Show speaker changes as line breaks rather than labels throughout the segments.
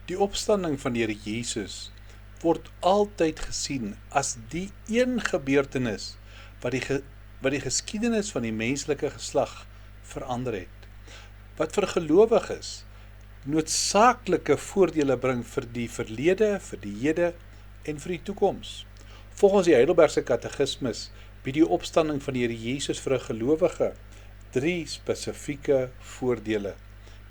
Die opstanding van die Here Jesus word altyd gesien as die een gebeurtenis wat die geskiedenis van die menslike geslag verander het. Wat vir gelowiges noodsaaklike voordele bring vir die verlede, vir die hede en vir die toekoms. Volgens die Heidelbergse Katekismus bied die opstanding van die Here Jesus vir 'n gelowige 3 spesifieke voordele.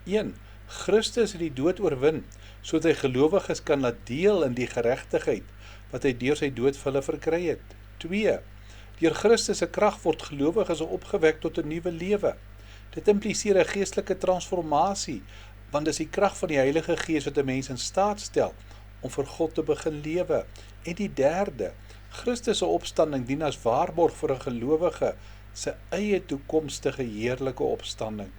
1. Christus het die dood oorwin, sodat hy gelowiges kan laat deel in die geregtigheid wat hy deur sy dood vir hulle verkry het. 2. Deur Christus se krag word gelowiges opgewek tot 'n nuwe lewe. Dit impliseer 'n geestelike transformasie, want dis die krag van die Heilige Gees wat 'n mens in staat stel om vir God te begin lewe. En die 3. Christus se opstanding dien as waarborg vir 'n gelowige se eie toekomstige heerlike opstanding.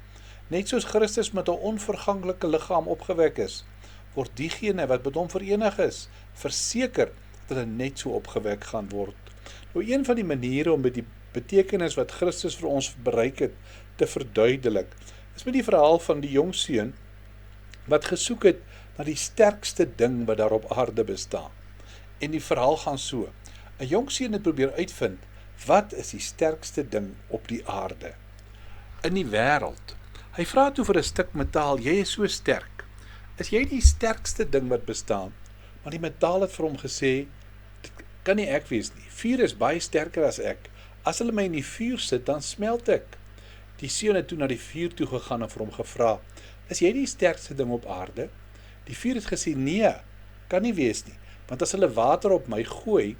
Net soos Christus met 'n onverganklike liggaam opgewek is, word diegene wat met hom verenig is, verseker dat hulle net so opgewek gaan word. Nou, een van die maniere om die betekenis wat Christus vir ons bereik het te verduidelik, is met die verhaal van die jong seun wat gesoek het na die sterkste ding wat daar op aarde bestaan. En die verhaal gaan so: 'n jong seun het probeer uitvind, wat is die sterkste ding op die aarde? In die wêreld. Hy vra toe vir 'n stuk metaal: "Jy is so sterk. Is jy die sterkste ding wat bestaan?" Maar die metaal het vir hom gesê: "Dit kan nie ek wees nie. Vuur is baie sterker as ek. As hulle my in die vuur sit, dan smelt ek." Die seun het toe na die vuur toe gegaan en vir hom gevra: "Is jy die sterkste ding op aarde?" Die vuur het gesê: "Nee, kan nie wees nie, want as hulle water op my gooi,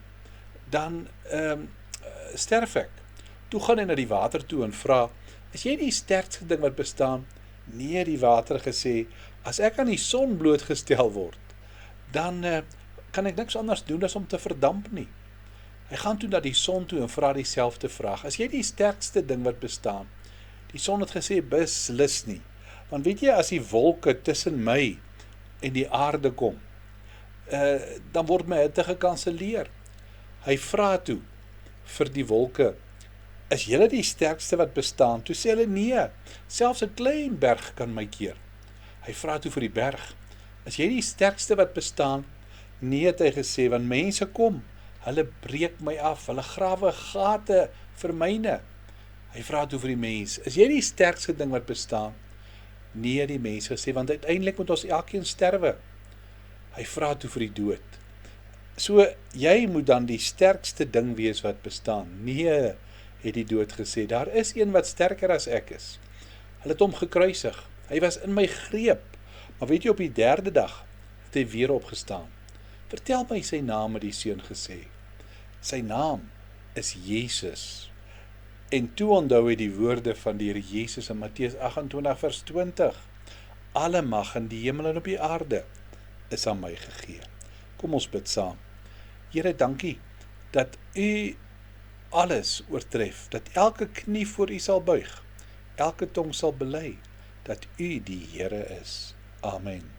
dan sterf ek." Toe gaan hy na die water toe en vra: "Is jy die sterkste ding wat bestaan?" "Nee," die water gesê, "as ek aan die son blootgestel word, dan kan ek niks anders doen as om te verdamp nie." Hy gaan toe na die son toe en vra dieselfde vraag: "Is jy die sterkste ding wat bestaan?" Die son het gesê: "Beslis nie, want weet jy, as die wolke tussen my en die aarde kom, dan word my hitte gekanselleer." Hy vra toe vir die wolke: "Is julle die sterkste wat bestaan?" Toe sê hulle: "Nee, selfs 'n klein berg kan my keer." Hy vra toe vir die berg: "Is jy die sterkste wat bestaan?" "Nee," het hy gesê, "want mense kom, hulle breek my af, hulle grawe gate vir myne." Hy vra toe vir die mens: "Is jy die sterkste ding wat bestaan?" "Nee," die mens gesê, "want uiteindelik moet ons elkeen sterwe." Hy vra toe vir die dood: "So, jy moet dan die sterkste ding wees wat bestaan?" "Nee," het die dood gesê, "daar is een wat sterker as ek is. Hulle het hom gekruisig. Hy was in my greep. Maar weet jy, op die 3de dag het hy weer opgestaan." "Vertel my sy naam," het die seun gesê. "Sy naam is Jesus." En toe onthou hy die woorde van die Here Jesus in Matteus 28 vers 20. "Alle mag in die hemel en op die aarde is aan my gegee." Kom ons bid saam. Here, dankie dat U alles oortref, dat elke knie voor U sal buig, elke tong sal bely, dat U die Here is. Amen.